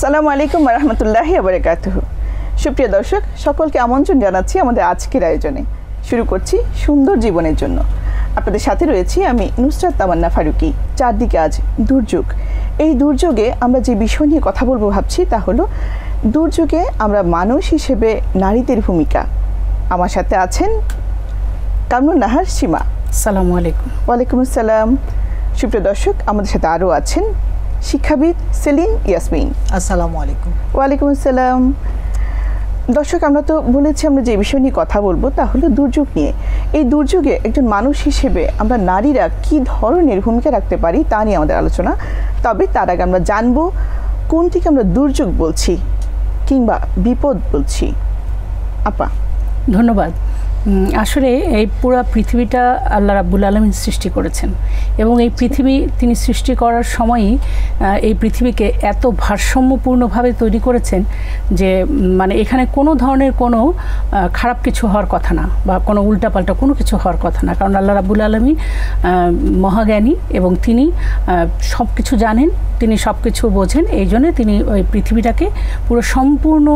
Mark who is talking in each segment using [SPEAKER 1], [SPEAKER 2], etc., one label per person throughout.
[SPEAKER 1] আসসালামু আলাইকুম ওয়া রাহমাতুল্লাহি ওয়া বারাকাতুহু। সুপ্রিয় দর্শক, সকলকে আমন্ত্রণ জানাচ্ছি আমাদের আজকের আয়োজনে। শুরু করছি সুন্দর জীবনের জন্য। আপনাদের সাথে রয়েছি আমি নুসরাত তামান্না ফারুকি। চারদিকে আজ দুর্যোগ। এই দুর্যোগে আমরা যে বিষয় নিয়ে কথা বলবো ভাবছি তা হলো দুর্যোগে আমরা মানুষ হিসেবে নারীদের ভূমিকা। আমার সাথে আছেন কামরুন নাহার সীমা।
[SPEAKER 2] আসসালামু আলাইকুম।
[SPEAKER 1] ওয়ালাইকুম আসসালাম। সুপ্রিয় দর্শক, আমাদের সাথে আরও আছেন শিক্ষাবিদ সেলিন ইয়াসমিন।
[SPEAKER 3] আসসালামু আলাইকুম।
[SPEAKER 1] ওয়ালাইকুম আসসালাম। দর্শক, আমরা তো বলেছি আমরা যে বিষয় নিয়ে কথা বলবো তা হলো দুর্যোগ নিয়ে। এই দুর্যোগে একজন মানুষ হিসেবে আমরা নারীরা কি ধরনের ভূমিকা রাখতে পারি তা নিয়ে আমাদের আলোচনা। তবে তার আগে আমরা জানবো কোনটিকে আমরা দুর্যোগ বলছি কিংবা বিপদ বলছি। আপা,
[SPEAKER 2] ধন্যবাদ। আসলে এই পুরো পৃথিবীটা আল্লাহ রাব্বুল আলামিন সৃষ্টি করেছেন এবং এই পৃথিবী তিনি সৃষ্টি করার সময়ই এই পৃথিবীকে এত ভারসাম্যপূর্ণভাবে তৈরি করেছেন যে মানে এখানে কোনো ধরনের কোনো খারাপ কিছু হওয়ার কথা না বা কোনো উল্টাপাল্টা কোনো কিছু হওয়ার কথা না, কারণ আল্লাহ রাব্বুল আলামিন মহাজ্ঞানী এবং তিনি সব কিছু জানেন, তিনি সব কিছু বোঝেন। এই জন্যে তিনি ওই পৃথিবীটাকে পুরো সম্পূর্ণ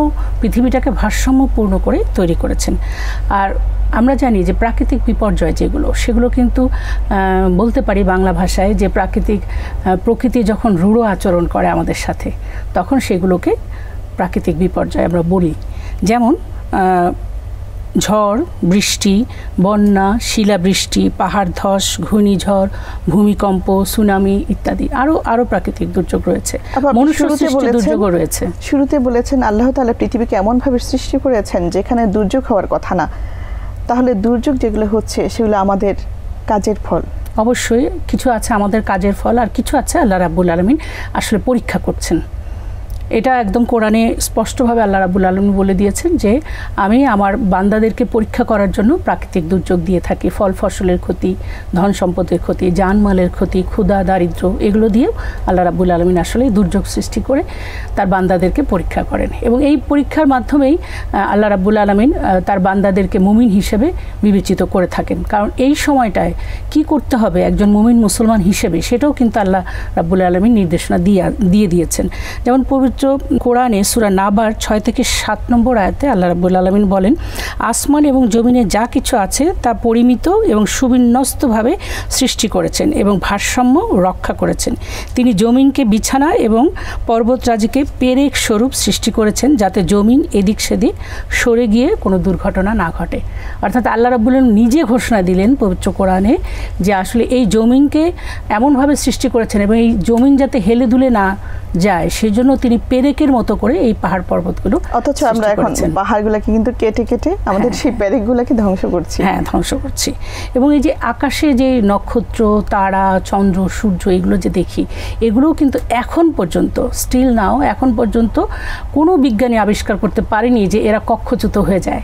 [SPEAKER 2] পৃথিবীটাকে ভারসাম্যপূর্ণ করে তৈরি করেছেন। আর আমরা জানি যে প্রাকৃতিক বিপর্যয় যেগুলো সেগুলো কিন্তু বলতে পারি বাংলা ভাষায় যে প্রকৃতি যখন রূঢ় আচরণ করে আমাদের সাথে তখন সেগুলোকে প্রাকৃতিক বিপর্যয় আমরা বলি। যেমন ঝড়, বৃষ্টি, বন্যা, শিলাবৃষ্টি, পাহাড় ধস, ঘূর্ণিঝড়, ভূমিকম্প, সুনামি ইত্যাদি আরও প্রাকৃতিক দুর্যোগ রয়েছে, মনুষ্যসৃষ্ট দুর্যোগও রয়েছে।
[SPEAKER 1] শুরুতে বলেছেন আল্লাহ তাআলা পৃথিবীকে এমনভাবে সৃষ্টি করেছেন যেখানে দুর্যোগ হওয়ার কথা না। তাহলে দুর্যোগ যেগুলো হচ্ছে সেগুলো আমাদের কাজের ফল।
[SPEAKER 2] অবশ্যই কিছু আছে আমাদের কাজের ফল, আর কিছু আছে আল্লাহ রাব্বুল আলামিন আসলে পরীক্ষা করছেন। এটা একদম কোরআনে স্পষ্টভাবে আল্লাহ রাব্বুল আলামিন বলে দিয়েছেন যে আমি আমার বান্দাদেরকে পরীক্ষা করার জন্য প্রাকৃতিক দুর্যোগ দিয়ে থাকি। ফল ফসলের ক্ষতি, ধন সম্পদের ক্ষতি, জানমালের ক্ষতি, ক্ষুধা, দারিদ্র্য, এগুলো দিয়েও আল্লাহ রাব্বুল আলামিন আসলে দুর্যোগ সৃষ্টি করে তার বান্দাদেরকে পরীক্ষা করেন এবং এই পরীক্ষার মাধ্যমেই আল্লাহ রাব্বুল আলামিন তার বান্দাদেরকে মুমিন হিসেবে বিবেচিত করে থাকেন। কারণ এই সময়টায় কি করতে হবে একজন মুমিন মুসলমান হিসেবে সেটাও কিন্তু আল্লাহ রাব্বুল আলামিন নির্দেশনা দিয়ে দিয়েছেন। যেমন পবিত্র কোরআনে সূরা নাবার 6 থেকে 7 নম্বর আয়াতে আল্লাহ রাব্বুল আলামিন বলেন, আসমান এবং জমিনে যা কিছু আছে তা পরিমিত এবং সুবিন্যস্তভাবে সৃষ্টি করেছেন এবং ভারসাম্য রক্ষা করেছেন। তিনি জমিনকে বিছানা এবং পর্বতরাজিকে পেরেক স্বরূপ সৃষ্টি করেছেন যাতে জমিন এদিক সেদিক সরে গিয়ে কোনো দুর্ঘটনা না ঘটে। অর্থাৎ আল্লাহ রাব্বুল আলামিন নিজে ঘোষণা দিলেন পবিত্র কোরআনে যে আসলে এই জমিনকে এমনভাবে সৃষ্টি করেছেন এবং এই জমিন যাতে হেলে দুলে না যায় সেজন্য তিনি পেরেকের মতো করে এই পাহাড় পর্বতগুলো,
[SPEAKER 1] অথচ আমরা এখন পাহাড়গুলোকে কিন্তু কেটে কেটে আমাদের সেই পেরেকগুলোকে ধ্বংস করছি।
[SPEAKER 2] হ্যাঁ, ধ্বংস করছি। এবং এই যে আকাশে যে নক্ষত্র, তারা, চন্দ্র, সূর্য এগুলো যে দেখি এগুলোও কিন্তু এখন পর্যন্ত এখন পর্যন্ত কোনো বিজ্ঞানী আবিষ্কার করতে পারেনি যে এরা কক্ষচ্যুত হয়ে যায়।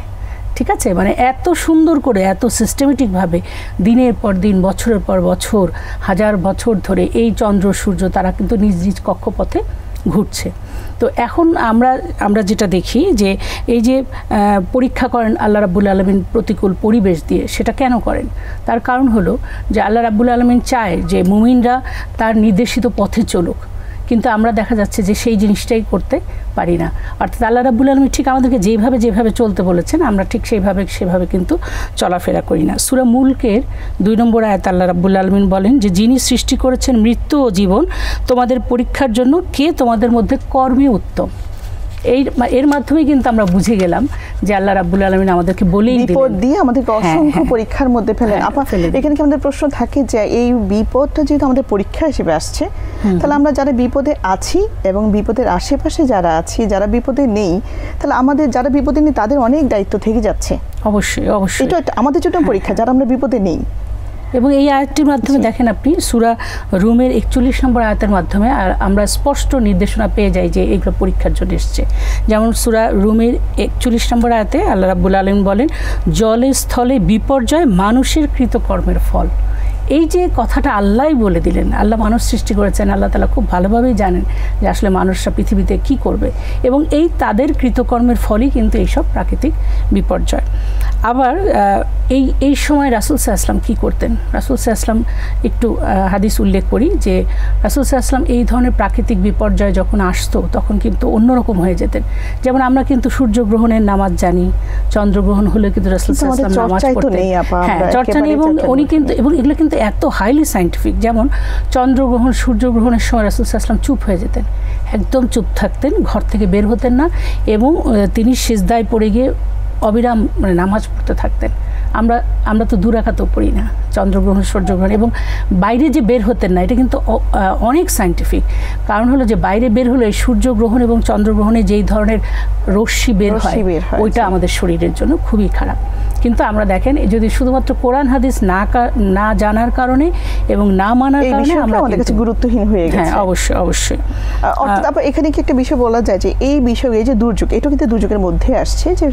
[SPEAKER 2] ঠিক আছে, মানে এত সুন্দর করে এত সিস্টেমেটিকভাবে দিনের পর দিন বছরের পর বছর হাজার বছর ধরে এই চন্দ্র সূর্য তারা কিন্তু নিজ নিজ কক্ষপথে ঘুরছে। তো এখন আমরা যেটা দেখি যে এই যে পরীক্ষা করেন আল্লাহ রাব্বুল আলামিন প্রতিকূল পরিবেশ দিয়ে, সেটা কেন করেন? তার কারণ হলো যে আল্লাহ রাব্বুল আলামিন চায় যে মুমিনরা তার নির্দেশিত পথে চলুক, কিন্তু আমরা দেখা যাচ্ছে যে সেই জিনিসটাই করতে পারি না। অর্থাৎ আল্লাহ রাব্বুল আলামিন ঠিক আমাদেরকে যেভাবে চলতে বলেছেন আমরা ঠিক সেভাবে কিন্তু চলাফেরা করি না। সূরা মুলকের 2 নম্বর আয়াতে আল্লাহ রাব্বুল আলামিন বলেন যে যিনি সৃষ্টি করেছেন মৃত্যু ও জীবন তোমাদের পরীক্ষার জন্য, কে তোমাদের মধ্যে কর্মে উত্তম। এর মাধ্যমে কিন্তু আমরা বুঝে গেলাম যে আল্লাহ রাব্বুল আলামিন আমাদেরকে বলেই দিলেন,
[SPEAKER 1] বিপদ দিয়ে আমাদেরকে অসংখ্য পরীক্ষার মধ্যে ফেলেন। এখানে কি আমাদের প্রশ্ন থাকে যে এই বিপদটা যেহেতু আমাদের পরীক্ষা হিসেবে আসছে, তাহলে আমরা যারা বিপদে আছি এবং বিপদের আশেপাশে যারা আছি, যারা বিপদে নেই, তাহলে আমাদের যারা বিপদে নেই তাদের অনেক দায়িত্ব থেকে যাচ্ছে।
[SPEAKER 2] অবশ্যই
[SPEAKER 1] এটা আমাদের জন্য পরীক্ষা যারা আমরা বিপদে নেই।
[SPEAKER 2] এবং এই আয়াতটির মাধ্যমে দেখেন আপনি সূরা রুমের 41 নম্বর আয়াতের মাধ্যমে আমরা স্পষ্ট নির্দেশনা পেয়ে যাই যে এগুলো পরীক্ষার জন্য এসছে। যেমন সূরা রুমের 41 নম্বর আয়াতে আল্লাহ রাব্বুল আলামিন বলেন, জলে স্থলে বিপর্যয় মানুষের কৃতকর্মের ফল। এই যে কথাটা আল্লাহই বলে দিলেন, আল্লাহ মানুষ সৃষ্টি করেছেন, আল্লাহ তাআলা খুব ভালোভাবেই জানেন যে আসলে মানুষরা পৃথিবীতে কি করবে এবং এই তাদের কৃতকর্মের ফলই কিন্তু এইসব প্রাকৃতিক বিপর্যয়। আবার এই সময় রাসূল সাল্লাল্লাহু আলাইহি ওয়াসাল্লাম কী করতেন? রাসূল সাল্লাল্লাহু আলাইহি ওয়াসাল্লাম একটু হাদিস উল্লেখ করি যে রাসূল সাল্লাল্লাহু আলাইহি ওয়াসাল্লাম এই ধরনের প্রাকৃতিক বিপর্যয় যখন আসতো তখন কিন্তু অন্যরকম হয়ে যেতেন। যেমন আমরা কিন্তু সূর্যগ্রহণের নামাজ জানি, চন্দ্রগ্রহণ হলে কিন্তু রাসূল সাল্লাল্লাহু আলাইহি ওয়াসাল্লাম নামাজ পড়তেন। হ্যাঁ, চর্চা নেই, এবং উনি কিন্তু এবং এগুলো কিন্তু এত হাইলি সায়েন্টিফিক। যেমন চন্দ্রগ্রহণ, সূর্যগ্রহণের সময় রাসূল সাল্লাল্লাহু আলাইহি ওয়াসাল্লাম চুপ হয়ে যেতেন, একদম চুপ থাকতেন, ঘর থেকে বের হতেন না, এবং তিনি সিজদায় পড়ে গিয়ে অবিরাম নামাজ পড়তে থাকতেন। আমরা তো দুরাকাতও পড়ি না চন্দ্রগ্রহণ, সূর্যগ্রহণ, এবং বাইরে যে বের হতেন না, এটা কিন্তু অনেক সায়েন্টিফিক। কারণ হলো যে বাইরে বের হলে সূর্যগ্রহণ এবং চন্দ্রগ্রহণে যেই ধরনের রশ্মি বের হয় ওইটা আমাদের শরীরের জন্য খুবই খারাপ। কিন্তু আমরা দেখেন যদি শুধুমাত্র কোরআন হাদিস না জানার কারণে এবং না মানার কারণে আমরা
[SPEAKER 1] আমাদের কাছে গুরুত্বহীন হয়ে গেছে।
[SPEAKER 2] হ্যাঁ, অবশ্যই অবশ্যই।
[SPEAKER 1] তারপর এখানে কি একটা বিষয় বলা যায় যে এই বিষয়, এই যে দুর্যোগ, এটা কিন্তু দুর্যোগের মধ্যে আসছে, যে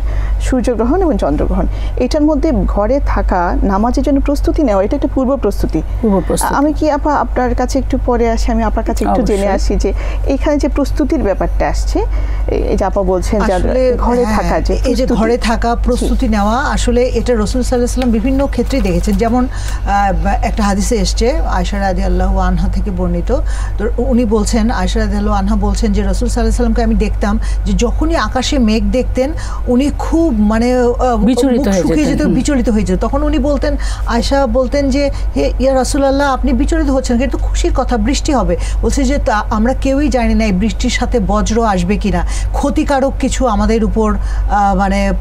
[SPEAKER 1] সূর্যগ্রহণ এবং চন্দ্রগ্রহণ, এটার মধ্যে ঘরে থাকা, নামাজের জন্য প্রস্তুতি নেওয়া, এটা একটা পূর্ব প্রস্তুতি। আমি কি আপনার কাছে একটু পরে আসি, আমি আপনার কাছে একটু জেনে আসি যে এখানে যে প্রস্তুতির ব্যাপারটা আসছে, এই যে আপা বলছেন যে ঘরে থাকা, যে
[SPEAKER 3] এই যে ঘরে থাকা, প্রস্তুতি নেওয়া, আসলে এটা রাসূল সাল্লাল্লাহু আলাইহি ওয়াসাল্লাম বিভিন্ন ক্ষেত্রে দেখেছেন। যেমন একটা হাদিসে এসছে আয়েশা রাদিয়াল্লাহু আনহা থেকে বর্ণিত, তো উনি বলছেন, আয়েশা রাদিয়াল্লাহু আনহা বলছেন যে রাসূল সাল্লাল্লাহু আলাইহি ওয়াসাল্লামকে আমি দেখতাম যে যখনই আকাশে মেঘ দেখতেন উনি খুব বিচলিত হয়ে যেত। তখন উনি বলতেন, আয়েশা বলতেন যে হে ইয়া রাসূলুল্লাহ, আপনি বিচলিত হচ্ছেন, কিন্তু খুশির কথা, বৃষ্টি হবে। বলছে যে আমরা কেউই জানি না এই বৃষ্টির সাথে বজ্র আসবে কিনা, ক্ষতিকারক কিছু আমাদের উপর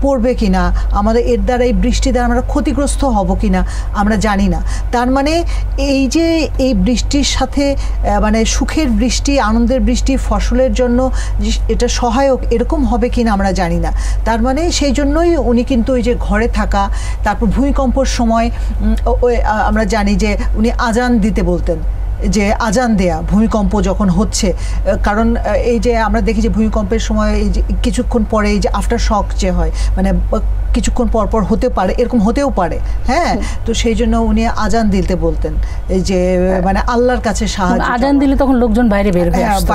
[SPEAKER 3] পড়বে কিনা, আমাদের এর দ্বারা এই বৃষ্টি দ্বারা আমরা ক্ষতিগ্রস্ত হব কিনা আমরা জানি না। তার মানে এই যে এই বৃষ্টির সাথে সুখের বৃষ্টি, আনন্দের বৃষ্টি, ফসলের জন্য এটা সহায়ক, এরকম হবে কিনা আমরা জানি না। তার মানে সেই জন্যই উনি কিন্তু ওই যে ঘরে থাকা, তারপর ভূমিকম্পর সময় আমরা জানি যে উনি আজান দিতে বলতেন, যে আজান দেয়া ভূমিকম্প যখন হচ্ছে। কারণ এই যে আমরা দেখি যে ভূমিকম্পের সময় এই যে কিছুক্ষণ পরে এই যে আফটার শক যে হয়, কিছুক্ষণ পর পর হতে পারে, এরকম হতেও পারে। হ্যাঁ, তো সেই জন্য উনি আজান দিতে বলতেন, যে আল্লাহর কাছে সাহায্য।
[SPEAKER 2] আজান দিলে তখন লোকজন বাইরে বের হয়ে আসতো।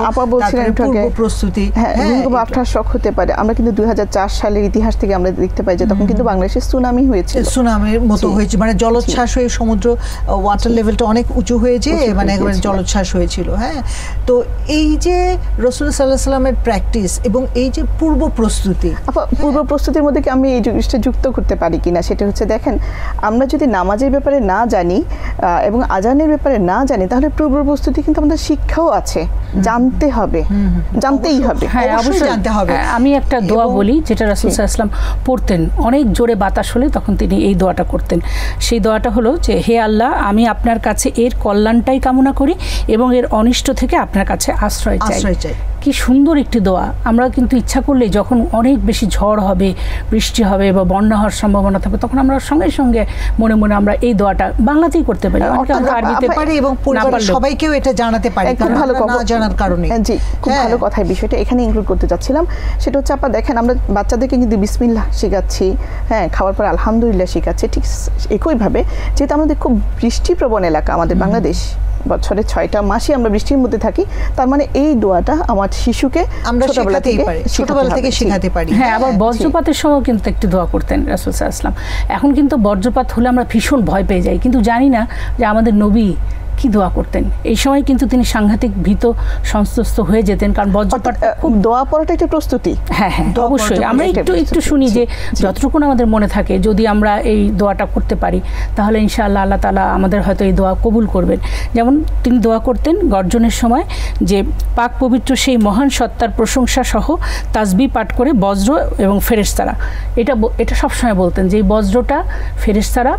[SPEAKER 1] আপা বলছিলেন
[SPEAKER 3] প্রস্তুতি,
[SPEAKER 1] আফটার শক হতে পারে। আমরা কিন্তু 2004 সালের ইতিহাস থেকে আমরা দেখতে পাই যে তখন কিন্তু বাংলাদেশে সুনামি হয়েছিল,
[SPEAKER 3] সুনামির মতো হয়েছে, জলোচ্ছ্বাস হয়ে সমুদ্র ওয়াটার লেভেলটা অনেক উঁচু হয়েছে, জলোচ্ছ্বাস হয়েছিল। হ্যাঁ, তো এই যে রাসূল সাল্লাল্লাহু আলাইহি ওয়াসাল্লামের প্র্যাকটিস এবং এই যে পূর্ব প্রস্তুতি,
[SPEAKER 1] পূর্ব প্রস্তুতির মধ্যে কি আমি এই জিনিসটা যুক্ত করতে পারি কিনা, সেটা হচ্ছে দেখেন, আমরা যদি নামাজের ব্যাপারে না জানি এবং আজানের ব্যাপারে না জানি, তাহলে পূর্ব প্রস্তুতি কিন্তু আমাদের শিক্ষাও আছে, জানতে হবে, জানতেই হবে।
[SPEAKER 2] হ্যাঁ, অবশ্যই জানতে হবে। আমি একটা দোয়া বলি যেটা রাসূল সাল্লাল্লাহু আলাইহি ওয়াসাল্লাম পড়তেন, অনেক জোরে বাতাস হলে তখন তিনি এই দোয়াটা করতেন। সেই দোয়াটা হলো যে হে আল্লাহ, আমি আপনার কাছে এর কল্যাণটাই কামনা করি এবং এর অনিষ্ট থেকে আপনার কাছে আশ্রয় চাই। কি সুন্দর একটি দোয়া। আমরা কিন্তু ইচ্ছা করলে যখন অনেক বেশি ঝড় হবে, বৃষ্টি হবে বা বন্যা হওয়ার সম্ভাবনা থাকবে, তখন আমরা সঙ্গে সঙ্গে মনে মনে আমরা এই দোয়াটা বাংলাতেই করতে পারি,
[SPEAKER 3] আরবিতে পারি এবং পরিবারের সবাইকেও এটা জানাতে পারি,
[SPEAKER 1] খুব ভালো
[SPEAKER 3] জানার কারণে।
[SPEAKER 1] জি, খুব ভালো কথা। বিষয়টা এখানে ইনক্লুড করতে চাচ্ছিলাম, সেটা হচ্ছে আপা দেখেন, আমরা বাচ্চাদেরকে কিন্তু বিসমিল্লাহ শেখাচ্ছি, হ্যাঁ, খাওয়ার পর আলহামদুলিল্লাহ শেখাচ্ছি। ঠিক একইভাবে যেহেতু আমাদের খুব বৃষ্টিপ্রবণ এলাকা আমাদের বাংলাদেশ, বছরের 6টা মাসই আমরা বৃষ্টির মধ্যে থাকি, তার মানে এই দোয়াটা আমার শিশুকে
[SPEAKER 3] আমরা ছোটবেলা থেকে শেখাতে পারি।
[SPEAKER 2] হ্যাঁ, আবার বজ্রপাতের সময় কিন্তু একটি দোয়া করতেন রাসূল সাল্লাল্লাহু আলাইহি ওয়াসাল্লাম। এখন কিন্তু বজ্রপাত হলে আমরা ভীষণ ভয় পেয়ে যাই, কিন্তু জানি না যে আমাদের নবী কি দোয়া করতেন। এই সময় কিন্তু তিনি সাংঘাতিক ভীত সন্ত্রস্ত হয়ে যেতেন, কারণ বজ্রপাত
[SPEAKER 1] খুব দোয়া পড়াটা একটা প্রস্তুতি।
[SPEAKER 2] হ্যাঁ হ্যাঁ, অবশ্যই। আমরা একটু শুনি যে যতটুকু আমাদের মনে থাকে, যদি আমরা এই দোয়াটা করতে পারি তাহলে ইনশাআল্লাহ আল্লাহ তাআলা আমাদের হয়তো এই দোয়া কবুল করবেন। যেমন তিনি দোয়া করতেন গর্জনের সময় যে পাক পবিত্র সেই মহান সত্তার প্রশংসা সহ তাসবিহ পাঠ করে বজ্র এবং ফেরেশতারা, এটা সবসময় বলতেন যে এই বজ্রটা ফেরেশতারা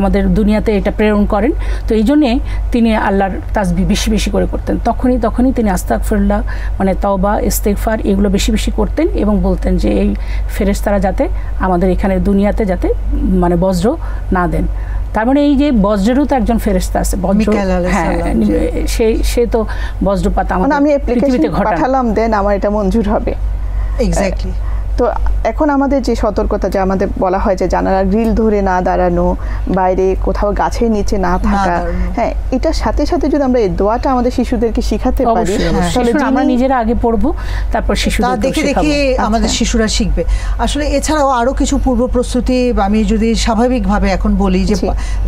[SPEAKER 2] আমাদের দুনিয়াতে এটা প্রেরণ করেন। তো এই জন্যে তিনি আল্লাহর তাসবিহ বেশি বেশি করে করতেন। তখনই তিনি আস্তাগফিরুল্লাহ, তওবা, ইস্তেগফার এগুলো বেশি বেশি করতেন এবং বলতেন যে এই ফেরেশতারা যাতে আমাদের এখানে দুনিয়াতে যাতে বজ্র না দেন। তার মানে এই যে বজ্রেরও তো একজন ফেরেশতা আছে, বজ্র, হ্যাঁ, সে তো বজ্রপাত আমাদের পৃথিবীতে ঘটান।
[SPEAKER 1] পাঠালাম, দেন আমার এটা মঞ্জুর হবে।
[SPEAKER 3] এক্স্যাক্টলি।
[SPEAKER 1] তো এখন আমাদের যে সতর্কতা, যে আমাদের বলা হয় যে জানালা গ্রিল ধরে না দাঁড়ানো, বাইরে কোথাও গাছের নিচে না থাকা, হ্যাঁ, এটার সাথে সাথে যদি আমরা এই দোয়াটা আমাদের শিশুদেরকে শিখাতে পারি,
[SPEAKER 2] তাহলে আমরা নিজেরা আগে পড়বো, তারপর শিশুদের
[SPEAKER 3] দেখে দেখে আমাদের শিশুরা শিখবে। আসলে এছাড়াও আরো কিছু পূর্ব প্রস্তুতি আমি যদি স্বাভাবিকভাবে এখন বলি যে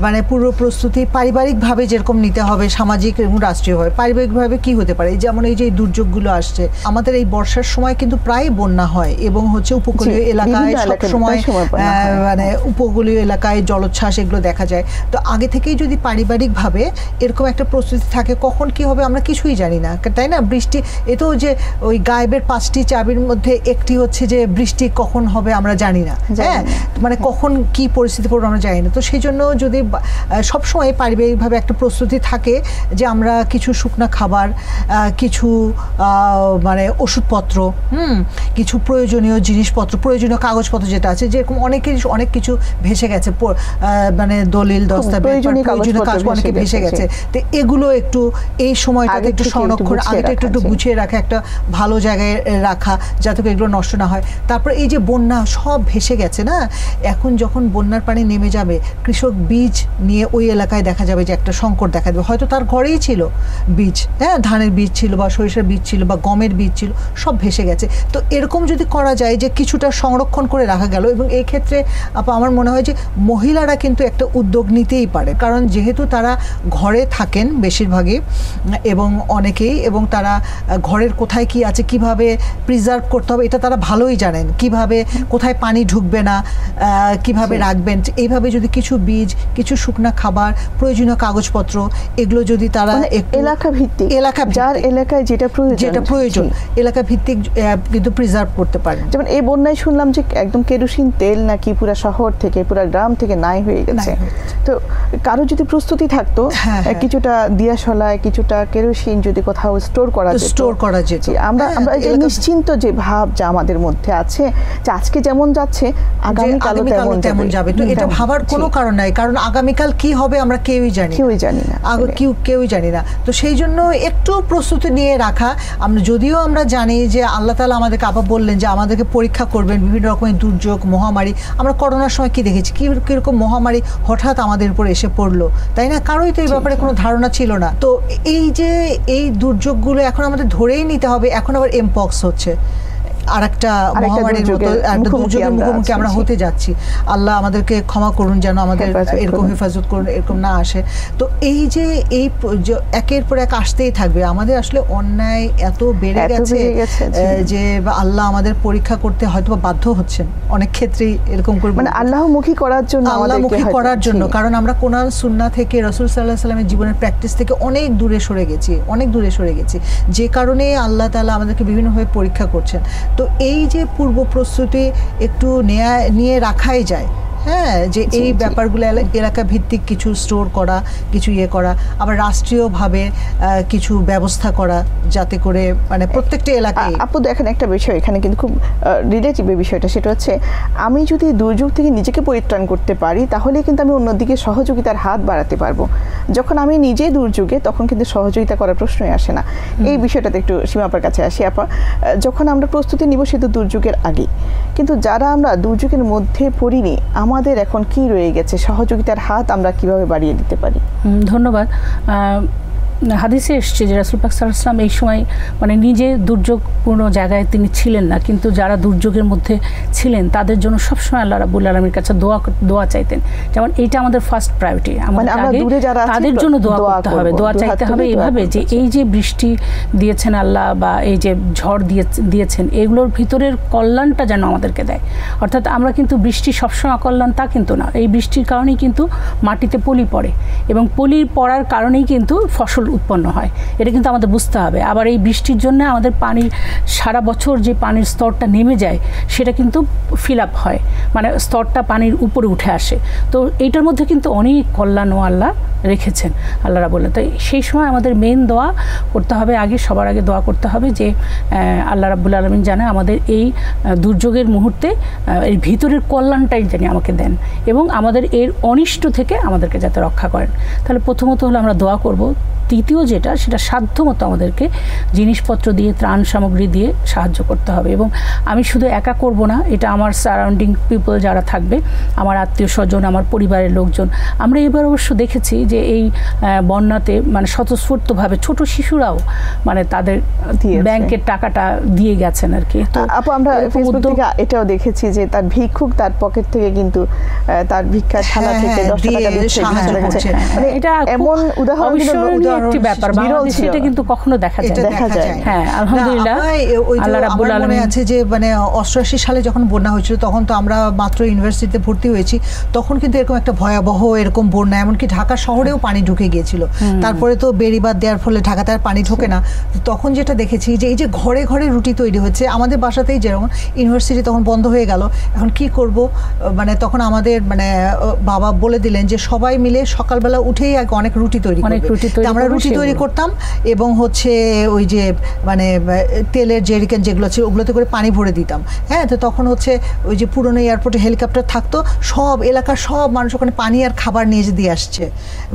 [SPEAKER 3] মানে পূর্ব প্রস্তুতি পারিবারিকভাবে যেরকম নিতে হবে, সামাজিক এবং রাষ্ট্রীয়ভাবে। পারিবারিকভাবে কি হতে পারে, যেমন এই যে দুর্যোগগুলো আসছে, আমাদের এই বর্ষার সময় কিন্তু প্রায় বন্যা হয় এবং হচ্ছে উপকূলীয় এলাকায় সবসময় মানে উপকূলীয় এলাকায় জলোচ্ছ্বাস এগুলো দেখা যায়। তো আগে থেকেই যদি পারিবারিকভাবে এরকম একটা প্রস্তুতি থাকে, কখন কি হবে আমরা কিছুই জানি না, তাই না? বৃষ্টি এতো যে ওই গায়েবের 5টি চাবির মধ্যে একটি হচ্ছে যে বৃষ্টি কখন হবে আমরা জানি না, হ্যাঁ, মানে কখন কি পরিস্থিতি পড়বে আমরা জানি না। তো সেই জন্য যদি সবসময় পারিবারিকভাবে একটা প্রস্তুতি থাকে যে আমরা কিছু শুকনো খাবার, কিছু মানে ওষুধপত্র, কিছু প্রয়োজনীয় জিনিসপত্র, প্রয়োজনীয় কাগজপত্র যেটা আছে, যেরকম অনেক কিছু ভেসে গেছে, মানে দলিল দস্তাবেজ, প্রয়োজনীয় কাগজ অনেকে ভেসে গেছে। তো এগুলো একটু এই সময়টাতে একটু সংরক্ষণ, আগেটা একটু গুছিয়ে রাখা, একটা ভালো জায়গায় রাখা যাতে এগুলো নষ্ট না হয়। তারপর এই যে বন্যা সব ভেসে গেছে না, এখন যখন বন্যার পানি নেমে যাবে, কৃষক বীজ নিয়ে ওই এলাকায় দেখা যাবে যে একটা সংকট দেখা দেবে। হয়তো তার ঘরেই ছিল বীজ, হ্যাঁ, ধানের বীজ ছিল বা সরিষার বীজ ছিল বা গমের বীজ ছিল, সব ভেসে গেছে। তো এরকম যদি করা যায় যে কিছুটা সংরক্ষণ করে রাখা গেল, এবং এই ক্ষেত্রে আমার মনে হয় যে মহিলারা কিন্তু একটা উদ্যোগ নিতেই পারে, কারণ যেহেতু তারা ঘরে থাকেন বেশিরভাগই এবং অনেকেই, এবং তারা ঘরের কোথায় কি আছে, কিভাবে প্রিজার্ভ করতে হবে এটা তারা ভালোই জানেন, কিভাবে কোথায় পানি ঢুকবে না, কিভাবে রাখবেন। এইভাবে যদি কিছু বীজ, কিছু শুকনা খাবার, প্রয়োজনীয় কাগজপত্র, এগুলো যদি তারা
[SPEAKER 1] এলাকা ভিত্তিক যার এলাকায় যেটা প্রয়োজন
[SPEAKER 3] এলাকা ভিত্তিক কিন্তু প্রিজার্ভ করতে পারেন।
[SPEAKER 1] যেমন এই বন্যায় শুনলাম যে একদম কেরোসিন তেল নাকি পুরো শহর থেকে, পুরো গ্রাম থেকে নাই হয়ে গেছে। তো কারো যদি প্রস্তুতি থাকতো, কিছুটা দিয়াশলায় কিছুটা কেরোসিন যদি কোথাও স্টোর করা যেত, আমরা এই নিশ্চিন্ত যে ভাব যা আমাদের মধ্যে আছে যে আজকে যেমন যাচ্ছে আগামীকালও তেমন যাবে।
[SPEAKER 3] তো এটা ভাবার কোনো কারণ নাই, কারণ আগামীকাল কি হবে আমরা কেউই জানি না। কেউই জানি না। তো সেই জন্য একটু প্রস্তুতি নিয়ে রাখা। যদিও আমরা জানি যে আল্লাহ তাআলা আমাদেরকে আবার বললেন যে আমাদেরকে পরীক্ষা করবেন বিভিন্ন রকমের দুর্যোগ, মহামারী। আমরা করোনার সময় কি দেখেছি, কিরকম মহামারী হঠাৎ আমাদের উপর এসে পড়লো, তাই না? কারোই তো এই ব্যাপারে কোনো ধারণা ছিল না। তো এই যে এই দুর্যোগগুলো এখন আমাদের ধরেই নিতে হবে। এখন আবার এমপক্স হচ্ছে, আরেকটা মহামারীর মতো একটা দুর্যোগের মুখোমুখি আমরা হতে যাচ্ছি। আল্লাহ আমাদেরকে ক্ষমা করুন, যেন আমাদের এরকম হেফাজত করুন, এরকম না আসে। তো এই যে এই একের পর এক আসতেই থাকবে। আমাদের আসলে অন্যায় এত বেড়ে গেছে যে আল্লাহ আমাদের পরীক্ষা করতে হয়তো বাধ্য হচ্ছেন অনেক ক্ষেত্রেই, এরকম করে
[SPEAKER 1] মানে আল্লাহমুখী করার জন্য।
[SPEAKER 3] কারণ আমরা কোরআন সুন্নাহ থেকে, রাসূল সাল্লাল্লাহু আলাইহি ওয়াসাল্লামের জীবনের প্র্যাকটিস থেকে অনেক দূরে সরে গেছি, যে কারণে আল্লাহ তাআলা আমাদেরকে বিভিন্নভাবে পরীক্ষা করছেন। তো এই যে পূর্ব প্রস্তুতি একটু নিয়ে রাখাই যায়, হ্যাঁ, যে এই ব্যাপারগুলো এলাকা ভিত্তিক কিছু স্টোর করা, কিছু করা, আবার রাষ্ট্রীয়ভাবে কিছু ব্যবস্থা করা, যাতে করে মানে প্রত্যেকটা এলাকায়।
[SPEAKER 1] আপু দেখেন একটা বিষয় এখানে কিন্তু খুব রিলেটিভ বিষয়টা, সেটা হচ্ছে আমি যদি দুর্যোগ থেকে নিজেকে পরিত্রাণ করতে পারি, তাহলে কিন্তু আমি অন্যদিকে সহযোগিতার হাত বাড়াতে পারবো। যখন আমি নিজে দুর্যোগে, তখন কিন্তু সহযোগিতা করার প্রশ্নই আসে না। এই বিষয়টাতে একটু সীমাপার কাছে আসি। আপা, যখন আমরা প্রস্তুতি নিব সেটা দুর্যোগের আগে, কিন্তু যারা আমরা দুর্যোগের মধ্যে পড়িনি, আমাদের এখন কি রয়ে গেছে, সহযোগিতার হাত আমরা কিভাবে বাড়িয়ে দিতে পারি?
[SPEAKER 2] ধন্যবাদ। হাদিসে এসছে যে রাসূল পাক সাল্লাল্লাহু আলাইহি ওয়াসাল্লাম এই সময় মানে নিজে দুর্যোগপূর্ণ জায়গায় তিনি ছিলেন না, কিন্তু যারা দুর্যোগের মধ্যে ছিলেন তাদের জন্য সবসময় আল্লাহ রাব্বুল আলামিনের কাছে দোয়া চাইতেন। যেমন এইটা আমাদের ফার্স্ট প্রায়োরিটি, তাদের জন্য দোয়া করতে হবে, দোয়া চাইতে হবে এইভাবে যে এই যে বৃষ্টি দিয়েছেন আল্লাহ বা এই যে ঝড় দিয়েছেন, এগুলোর ভিতরের কল্যাণটা যেন আমাদেরকে দেয়। অর্থাৎ আমরা কিন্তু বৃষ্টি সবসময় অকল্যাণ তা কিন্তু না, এই বৃষ্টির কারণেই কিন্তু মাটিতে পলি পড়ে, এবং পলি পড়ার কারণেই কিন্তু ফসল উৎপন্ন হয়। এটা কিন্তু আমাদের বুঝতে হবে। আবার এই বৃষ্টির জন্য আমাদের পানির সারা বছর যে পানির স্তরটা নেমে যায়, সেটা কিন্তু ফিল আপ হয়, মানে স্তরটা পানির উপরে উঠে আসে। তো এইটার মধ্যে কিন্তু অনেক কল্যাণ আল্লাহ রেখেছেন, আল্লাহ রাব্বুল আলামিন। তাই সেই সময় আমাদের মেন দোয়া করতে হবে, সবার আগে দোয়া করতে হবে যে আল্লাহ রাব্বুল আলামিন জানে আমাদের এই দুর্যোগের মুহূর্তে এর ভিতরের কল্যাণটাই জানি আমাকে দেন, এবং আমাদের এর অনিষ্ট থেকে আমাদেরকে যাতে রক্ষা করেন। তাহলে প্রথমত হলো আমরা দোয়া করব, তৃতীয় যেটা, সেটা সাধ্যমতো আমাদেরকে জিনিসপত্র দিয়ে, ত্রাণ সামগ্রী দিয়ে সাহায্য করতে হবে। এবং আমি শুধু একা করব না, এটা আমার সারাউন্ডিং পিপল যারা থাকবে, আমার আত্মীয় স্বজন, আমার পরিবারের লোকজন। আমরা এবার অবশ্য দেখেছি যে এই বন্যাতে মানে স্বতঃস্ফূর্তভাবে ছোট শিশুরাও মানে তাদের ব্যাংকের টাকাটা দিয়ে গেছেন আর কি। তো
[SPEAKER 1] আপু আমরা ফেসবুক থেকে এটাও দেখেছি যে তার ভিক্ষুক তার পকেট থেকে কিন্তু তার ভিক্ষার থালা থেকে 10 টাকা দিচ্ছে। মানে এটা এমন উদাহরণ
[SPEAKER 2] একটি ব্যাপার, বাংলাদেশে এটা কিন্তু কখনো দেখা যায়। হ্যাঁ, আলহামদুলিল্লাহ আল্লাহ রাব্বুল আলামিন।
[SPEAKER 3] মনে আছে যে মানে 88 সালে যখন বন্যা হয়েছিল, তখন তো আমরা মাত্র ইউনিভার্সিটিতে ভর্তি হয়েছি, তখন কিন্তু এরকম একটা ভয়াবহ এরকম বন্যা, এমনকি ঢাকা শহরেও পানি ঢুকে গিয়েছিল। তারপরে তো বেড়িবাঁধ দেওয়ার ফলে ঢাকাতে আর পানি ঢোকে না। তখন যেটা দেখেছি যে এই যে ঘরে ঘরে রুটি তৈরি হচ্ছে, আমাদের বাসাতেই যেরকম, ইউনিভার্সিটি তখন বন্ধ হয়ে গেল, এখন কি করব, মানে তখন আমাদের মানে বাবা বলে দিলেন যে সবাই মিলে সকালবেলা উঠেই আগে অনেক রুটি তৈরি করবে। আমরা রুটি তৈরি করতাম এবং হচ্ছে ওই যে মানে তেলের জেরিকেন যেগুলো ছিল ওগুলোতে করে পানি ভরে দিতাম। হ্যাঁ, তো তখন হচ্ছে ওই যে পুরনো এয়ারপোর্টে হেলিকপ্টার থাকতো, সব এলাকার সব মানুষ ওখানে পানি আর খাবার নিয়ে দিয়ে আসছে,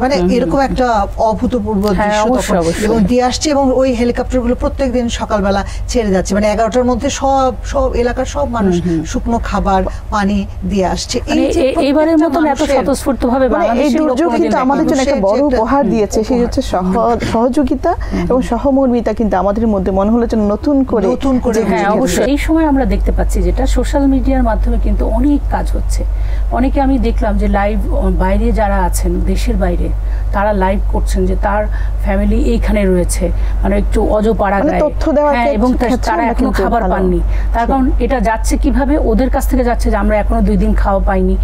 [SPEAKER 3] মানে এরকম একটা অভূতপূর্ব দৃশ্য এবং দিয়ে আসছে। এবং ওই হেলিকপ্টারগুলো প্রত্যেকদিন সকালবেলা ছেড়ে যাচ্ছে, মানে 11টার মধ্যে সব এলাকার সব মানুষ শুকনো খাবার পানি দিয়ে আসছে।
[SPEAKER 2] এইবারের মতন এত স্বতঃস্ফূর্তভাবে
[SPEAKER 1] এই দুর্যোগ কিন্তু আমাদের জন্য একটা বড় উপহার দিয়েছে, সেই হচ্ছে সহযোগিতা এবং সহমর্মিতা। কিন্তু আমাদের মধ্যে মনে হলো যে নতুন করে।
[SPEAKER 2] হ্যাঁ, অবশ্যই এই সময় আমরা দেখতে পাচ্ছি যেটা সোশ্যাল মিডিয়ার মাধ্যমে কিন্তু অনেক কাজ হচ্ছে। অনেকে আমি দেখলাম যে লাইভ, বাইরে যারা আছেন দেশের বাইরে, তারা লাইভ করছেন যে তার ফ্যামিলি এইখানে রয়েছে, মানে একটু অজপাড়া গায়ে, হ্যাঁ, এবং তারা এখনো খাবার পাননি। তার কারণ এটা যাচ্ছে কিভাবে, ওদের কাছ থেকে যাচ্ছে যে আমরা এখনো 2 দিন খাওয়া পাইনি,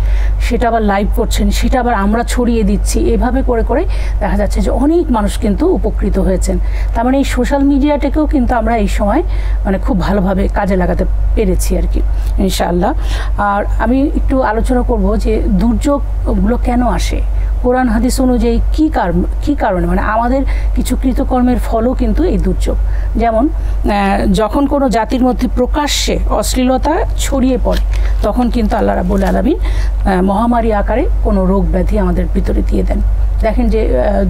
[SPEAKER 2] সেটা আবার লাইভ করছেন, সেটা আবার আমরা ছড়িয়ে দিচ্ছি। এভাবে করে করে দেখা যাচ্ছে যে অনেক মানুষ কিন্তু উপকৃত হয়েছেন। তার মানে এই সোশ্যাল মিডিয়াটাকেও কিন্তু আমরা এই সময় মানে খুব ভালোভাবে কাজে লাগাতে পেরেছি আর কি, ইনশাআল্লাহ। আর আমি একটু আলোচনা করব যে দুর্যোগগুলো কেন আসে, কোরআন হাদিস অনুযায়ী কী কারণে, মানে আমাদের কিছু কৃতকর্মের ফলও কিন্তু এই দুর্যোগ। যেমন যখন কোনো জাতির মধ্যে প্রকাশ্যে অশ্লীলতা ছড়িয়ে পড়ে, তখন কিন্তু আল্লাহ রাব্বুল আলামিন মহামারী আকারে কোনো রোগ ব্যাধি আমাদের ভিতরে দিয়ে দেন। দেখেন যে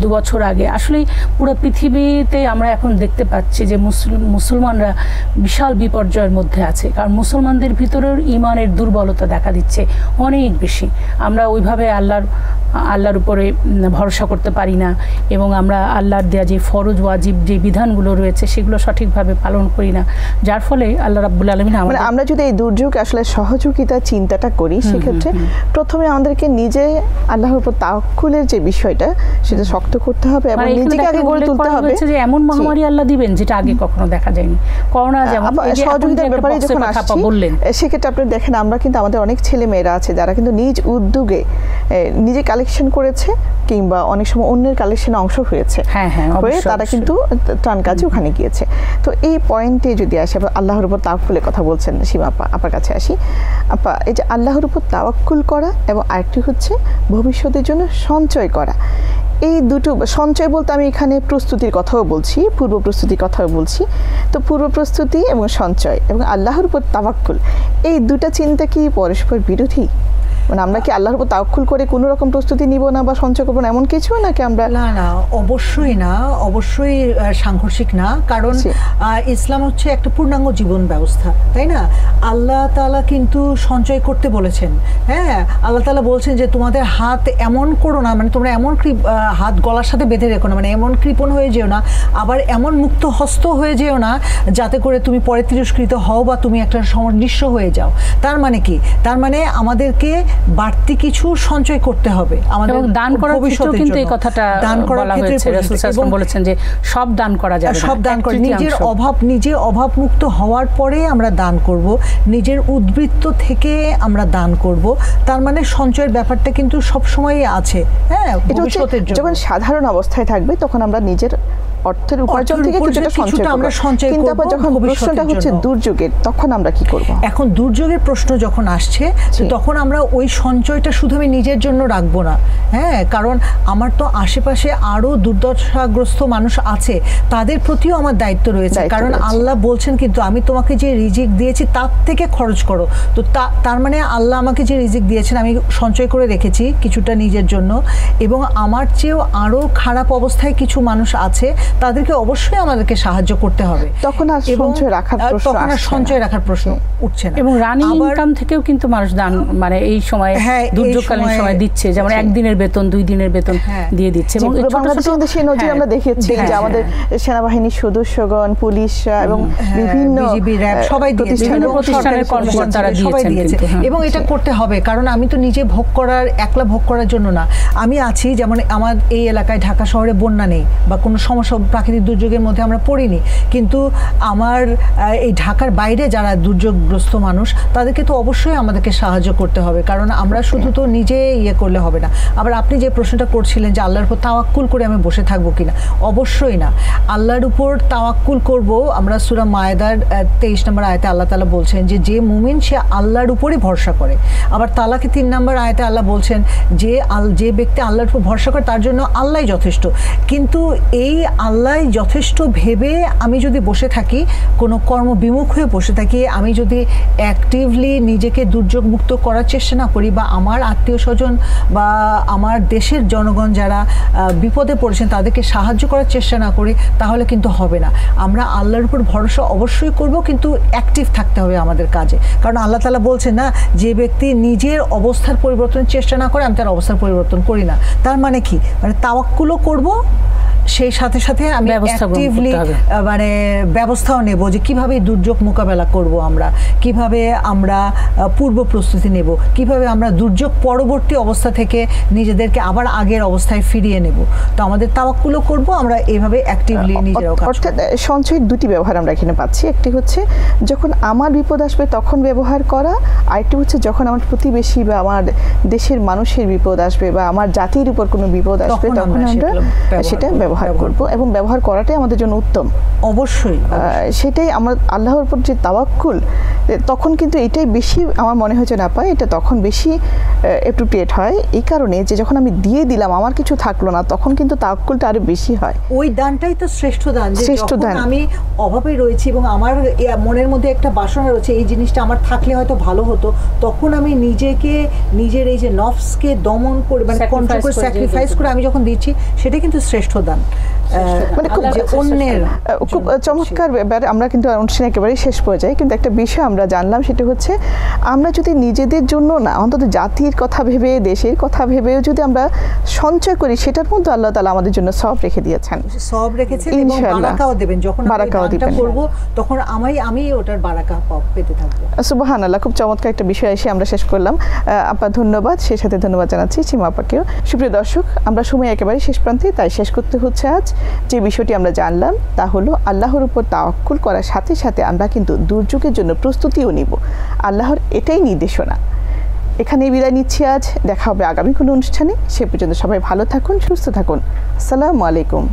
[SPEAKER 2] 2 বছর আগে আসলেই পুরো পৃথিবীতে আমরা এখন দেখতে পাচ্ছি যে মুসলমানরা বিশাল বিপর্যয়ের মধ্যে আছে, কারণ মুসলমানদের ভিতরেও ঈমানের দুর্বলতা দেখা দিচ্ছে অনেক বেশি। আমরা ওইভাবে আল্লাহর উপরে ভরসা করতে পারি না, এবং আমরা আল্লাহর দেয়া যে ফরজ ওয়াজিব যে বিধানগুলো রয়েছে সেগুলো সঠিকভাবে পালন করি না, যার ফলে আল্লাহ রাব্বুল আলামিন
[SPEAKER 1] আমরা যদি এই দুর্যোগ আসলে সহযোগিতা চিন্তাটা করি, সেক্ষেত্রে প্রথমে আমাদেরকে নিজে আল্লাহর উপর তাওয়াক্কুলের যে বিষয়টা সেটা শক্ত করতে হবে এবং নিজেকে আগে গড়ে তুলতে হবে।
[SPEAKER 2] যে এমন মহামারী আল্লাহ দিবেন যেটা আগে কখনো দেখা যায়নি। করোনা যেমন
[SPEAKER 1] সহযোগিতার ব্যাপারে যখন আসছি, সেক্ষেত্রে আপনি দেখেন আমরা কিন্তু আমাদের অনেক ছেলে মেয়েরা আছে যারা কিন্তু নিজ উদ্যোগে নিজে কালেকশন করেছে কিংবা অনেক সময় অন্যের কালেকশনে অংশ হয়েছে, হয়ে তারা কিন্তু ত্রাণ কাজে ওখানে গিয়েছে। তো এই পয়েন্টে যদি আসি, আল্লাহর উপর তাওয়াক্কুলের কথা বলছেন সীমা আপা, আপনার কাছে আসি। আপা, এই যে আল্লাহর উপর তাওয়াক্কুল করা এবং আরেকটি হচ্ছে ভবিষ্যতের জন্য সঞ্চয় করা, এই দুটো সঞ্চয় বলতে আমি এখানে প্রস্তুতির কথাও বলছি, পূর্ব প্রস্তুতির কথাও বলছি। তো পূর্ব প্রস্তুতি এবং সঞ্চয় এবং আল্লাহর উপর তাওয়াক্কুল, এই দুটা চিন্তা কি পরস্পর বিরোধী? মানে আমরা কি আল্লাহর উপর তাওয়াক্কুল করে কোনো রকম প্রস্তুতি নিব না বা সঞ্চয় করবো না, এমন কিছু নাকি আমরা?
[SPEAKER 3] না, অবশ্যই না, অবশ্যই সাংঘর্ষিক না। কারণ ইসলাম হচ্ছে একটা পূর্ণাঙ্গ জীবন ব্যবস্থা, তাই না? আল্লাহ তাআলা কিন্তু সঞ্চয় করতে বলেছেন। হ্যাঁ, আল্লাহ তাআলা বলছেন যে তোমাদের হাত এমন করো না, মানে তোমরা এমন হাত গলার সাথে বেঁধে রেখো না, মানে এমন কৃপণ হয়ে যেও না, আবার এমন মুক্ত হস্ত হয়ে যেও না যাতে করে তুমি পরে তিরস্কৃত হও বা তুমি একটা নিঃস্ব হয়ে যাও। তার মানে কি? তার মানে আমাদেরকে বাড়তি কিছু সঞ্চয় করতে হবে আমাদের
[SPEAKER 2] দান করার ক্ষেত্রেও কিন্তু এই কথাটা বলা হয়েছে। রাসূল সাল্লাল্লাহু আলাইহি ওয়াসাল্লাম বলেছেন যে সব দান করা যাবে না,
[SPEAKER 3] সব দান করে নিজের অভাব মুক্ত হওয়ার পরে আমরা দান করব, নিজের উদ্বৃত্ত থেকে আমরা দান করব। তার মানে সঞ্চয়ের ব্যাপারটা কিন্তু সব সময়ই আছে। হ্যাঁ, ভবিষ্যতের জন্য
[SPEAKER 1] যখন সাধারণ অবস্থায় থাকবে তখন আমরা নিজের অর্থের উপার্জন থেকে কিছুটা
[SPEAKER 3] আমরা সঞ্চয় করব।
[SPEAKER 1] কিন্তু আবার যখন প্রশ্নটা হচ্ছে দুর্যোগের, তখন আমরা কি করব?
[SPEAKER 3] এখন দুর্যোগের প্রশ্ন যখন আসছে তখন আমরা ওই সঞ্চয়টা শুধু আমি নিজের জন্য রাখবো না, হ্যাঁ, কারণ আমার তো আশেপাশে আরো দুর্দশাগ্রস্ত মানুষ আছে, তাদের প্রতিও আমার দায়িত্ব রয়েছে। কারণ আল্লাহ বলছেন কিন্তু আমি তোমাকে যে রিজিক দিয়েছি তার থেকে খরচ করো। তো তার মানে আল্লাহ আমাকে যে রিজিক দিয়েছেন আমি সঞ্চয় করে রেখেছি কিছুটা নিজের জন্য, এবং আমার চেয়েও আরো খারাপ অবস্থায় কিছু মানুষ আছে, তাদেরকে অবশ্যই আমাদেরকে সাহায্য করতে হবে।
[SPEAKER 1] তখন আর সঞ্চয় রাখার প্রশ্ন
[SPEAKER 3] উঠছে না।
[SPEAKER 2] এবং রানিং ইনকাম থেকেও কিন্তু মানুষ দান মানে এই সময় দুর্যোগকালীন সময় দিচ্ছে, যেমন একদিনের বেতন 2 দিনের বেতন দিয়ে দিচ্ছে। এবং
[SPEAKER 1] সেই নজির আমরা দেখেছি যে আমাদের সেনাবাহিনীর সদস্যগণ, পুলিশরা এবং বিভিন্ন
[SPEAKER 3] সবাই
[SPEAKER 2] বিভিন্ন প্রতিষ্ঠানের কর্মকর্তারা দিয়েছে।
[SPEAKER 3] এবং এটা করতে হবে, কারণ আমি তো নিজে একলা ভোগ করার জন্য না, আমি আছি। যেমন আমার এই এলাকায় ঢাকা শহরে বন্যা নেই বা কোনো সমস্যা, প্রাকৃতিক দুর্যোগের মধ্যে আমরা পড়িনি, কিন্তু আমার এই ঢাকার বাইরে যারা দুর্যোগগ্রস্ত মানুষ, তাদেরকে তো অবশ্যই আমাদেরকে সাহায্য করতে হবে, কারণ আমরা শুধু তো নিজে করলে হবে না। আবার আপনি যে প্রশ্নটা করছিলেন যে আল্লাহর উপর তাওয়াক্কুল করে আমি বসে থাকবো কিনা, অবশ্যই না। আল্লাহর উপর তাওয়াক্কুল করব। আমরা সূরা মায়েদার 23 নম্বর আয়াতে আল্লাহ তাআলা বলছেন যে মুমিন সে আল্লাহর উপরই ভরসা করে। আবার তালাকে 3 নম্বর আয়াতে আল্লাহ বলছেন যে ব্যক্তি আল্লাহর উপর ভরসা করে তার জন্য আল্লাহই যথেষ্ট। কিন্তু এই আল্লাহই যথেষ্ট ভেবে আমি যদি বসে থাকি, কোনো কর্মবিমুখ হয়ে বসে থাকি, আমি যদি অ্যাক্টিভলি নিজেকে দুর্যোগ মুক্ত করার চেষ্টা না করি, বা আমার আত্মীয় স্বজন বা আমার দেশের জনগণ যারা বিপদে পড়েছেন তাদেরকে সাহায্য করার চেষ্টা না করি, তাহলে কিন্তু হবে না। আমরা আল্লাহর উপর ভরসা অবশ্যই করব, কিন্তু অ্যাক্টিভ থাকতে হবে আমাদের কাজে। কারণ আল্লাহ তাআলা বলছেন না, যে ব্যক্তি নিজের অবস্থার পরিবর্তনের চেষ্টা না করে আমি তার অবস্থার পরিবর্তন করি না। তার মানে কি, মানে তাওয়াক্কুলও করব, সেই সাথে সাথে আমি অ্যাক্টিভলি মানে ব্যবস্থাও নেব যে কিভাবে দুর্যোগ মোকাবেলা করব, আমরা কিভাবে আমরা পূর্ব প্রস্তুতি নেব, কিভাবে আমরা দুর্যোগ পরবর্তী অবস্থা থেকে নিজেদেরকে আবার আগের অবস্থায় ফিরিয়ে নেব। তো আমাদের তাওয়াক্কুলও করব, আমরা এইভাবে অ্যাক্টিভলি নিজেরাও কাজ করব।
[SPEAKER 1] অর্থাৎ সঞ্চয়ের দুটি ব্যবহার আমরা এখানে পাচ্ছি। একটি হচ্ছে যখন আমার বিপদ আসবে তখন ব্যবহার করা, আরেকটি হচ্ছে যখন আমার প্রতিবেশী বা আমার দেশের মানুষের বিপদ আসবে বা আমার জাতির উপর কোনো বিপদ আসবে তখন আমরা সেটা ব্যবহার করব, এবং ব্যবহার করাটাই আমাদের জন্য উত্তম।
[SPEAKER 3] অবশ্যই
[SPEAKER 1] সেটাই আমার আল্লাহর উপর যে তাওয়াক্কুল, তখন কিন্তু এটাই বেশি আমার মনে হচ্ছে না পাই, এটা তখন বেশি অ্যাপ্রোপ্রিয়েট হয়। এই কারণে যে যখন আমি দিয়ে দিলাম আমার কিছু থাকলো না, তখন কিন্তু তাওয়াক্কুলটা আরো বেশি হয়।
[SPEAKER 3] ওই দানটাই তো শ্রেষ্ঠ দান। যখন আমি অভাবে রয়েছি এবং আমার মনের মধ্যে একটা বাসনা রয়েছে এই জিনিসটা আমার থাকলে হয়তো ভালো হতো, তখন আমি নিজের এই যে নফসকে দমন করে, মানে কন্ট্রোল করে, স্যাক্রিফাইস করে আমি যখন দিচ্ছি, সেটা কিন্তু শ্রেষ্ঠ দান।
[SPEAKER 1] মানে খুব চমৎকার ব্যাপার। আমরা কিন্তু অনুষ্ঠানে একেবারেই শেষ পর্যায়ে, কিন্তু একটা বিষয় আমরা জানলাম, সেটা হচ্ছে আমরা যদি নিজেদের জন্য না, অন্তত জাতির কথা ভেবে, দেশের কথা ভেবেও যদি আমরা সঞ্চয় করি, সেটার মধ্যে আল্লাহ তাআলা আমাদের জন্য সওয়াব রেখে দিয়েছেন,
[SPEAKER 3] সওয়াব রেখেছেন, এবং বারাকাও দেবেন। যখন বারাকাও করব তখন আমি ওটার বারাকা পেতে থাকবো।
[SPEAKER 1] সুবহানাল্লাহ। খুব চমৎকার একটা বিষয় এসে আমরা শেষ করলাম। আপা ধন্যবাদ, সেই সাথে ধন্যবাদ জানাচ্ছি সীমা আপাকেও। সুপ্রিয় দর্শক, আমরা সময় একেবারে শেষ প্রান্তে, তাই শেষ করতে হচ্ছে আজ যে বিষয়টি আমরা জানলাম, তা হলো আল্লাহর উপর তাওয়াক্কুল করার সাথে সাথে আমরা কিন্তু দুর্যোগের জন্য প্রস্তুতিও নিব। আল্লাহর এটাই নির্দেশনা। এখানেই বিদায় নিচ্ছি আজ। দেখা হবে আগামী কোনো অনুষ্ঠানে। সে পর্যন্ত সবাই ভালো থাকুন, সুস্থ থাকুন। আসসালামু আলাইকুম।